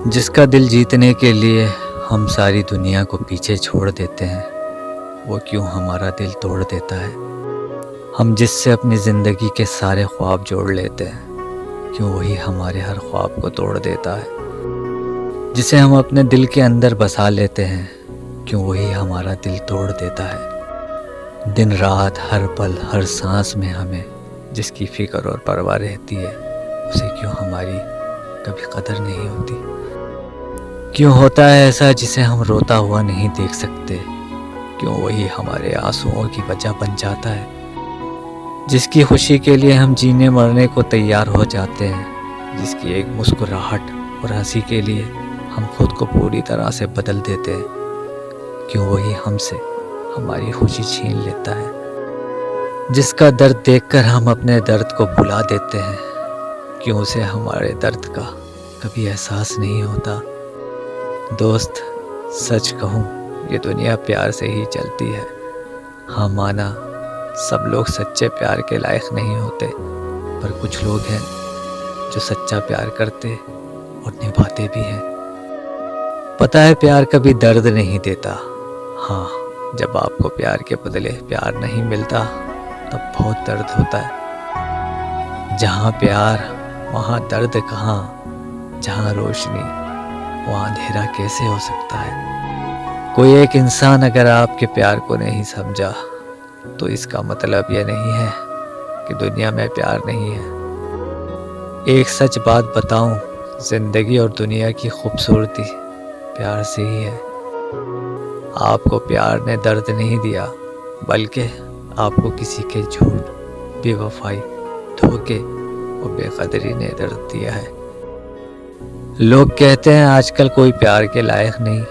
جس کا دل جیتنے کے لیے ہم ساری دنیا کو پیچھے چھوڑ دیتے ہیں، وہ کیوں ہمارا دل توڑ دیتا ہے؟ ہم جس سے اپنی زندگی کے سارے خواب جوڑ لیتے ہیں، کیوں وہی ہمارے ہر خواب کو توڑ دیتا ہے؟ جسے ہم اپنے دل کے اندر بسا لیتے ہیں، کیوں وہی ہمارا دل توڑ دیتا ہے؟ دن رات ہر پل ہر سانس میں ہمیں جس کی فکر اور پرواہ رہتی ہے، اسے کیوں ہماری کبھی قدر نہیں ہوتی؟ کیوں ہوتا ہے ایسا جسے ہم روتا ہوا نہیں دیکھ سکتے؟ کیوں وہی ہمارے آنسوؤں کی وجہ بن جاتا ہے؟ جس کی خوشی کے لیے ہم جینے مرنے کو تیار ہو جاتے ہیں، جس کی ایک مسکراہٹ اور ہنسی کے لیے ہم خود کو پوری طرح سے بدل دیتے ہیں، کیوں وہی ہم سے ہماری خوشی چھین لیتا ہے؟ جس کا درد دیکھ کر ہم اپنے درد کو بھلا دیتے ہیں، کیوں اسے ہمارے درد کا کبھی احساس نہیں ہوتا؟ دوست، سچ کہوں یہ دنیا پیار سے ہی چلتی ہے۔ ہاں مانا سب لوگ سچے پیار کے لائق نہیں ہوتے، پر کچھ لوگ ہیں جو سچا پیار کرتے اور نبھاتے بھی ہیں۔ پتہ ہے پیار کبھی درد نہیں دیتا، ہاں جب آپ کو پیار کے بدلے پیار نہیں ملتا تب بہت درد ہوتا ہے۔ جہاں پیار وہاں درد کہاں، جہاں روشنی وہاں اندھیرا کیسے ہو سکتا ہے؟ کوئی ایک انسان اگر آپ کے پیار کو نہیں سمجھا تو اس کا مطلب یہ نہیں ہے کہ دنیا میں پیار نہیں ہے۔ ایک سچ بات بتاؤں، زندگی اور دنیا کی خوبصورتی پیار سے ہی ہے۔ آپ کو پیار نے درد نہیں دیا، بلکہ آپ کو کسی کے جھوٹ، بے وفائی، دھوکے اور بے قدری نے درد دیا ہے۔ لوگ کہتے ہیں آج کل کوئی پیار کے لائق نہیں،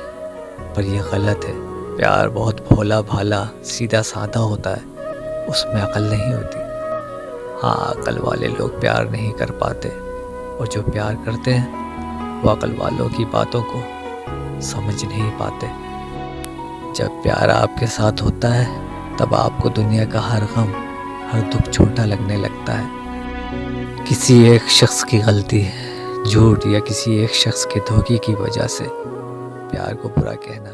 پر یہ غلط ہے۔ پیار بہت بھولا بھالا سیدھا سادہ ہوتا ہے، اس میں عقل نہیں ہوتی۔ ہاں عقل والے لوگ پیار نہیں کر پاتے، اور جو پیار کرتے ہیں وہ عقل والوں کی باتوں کو سمجھ نہیں پاتے۔ جب پیار آپ کے ساتھ ہوتا ہے تب آپ کو دنیا کا ہر غم، ہر دکھ چھوٹا لگنے لگتا ہے۔ کسی ایک شخص کی غلطی، جھوٹ یا کسی ایک شخص کے دھوکے کی وجہ سے پیار کو برا کہنا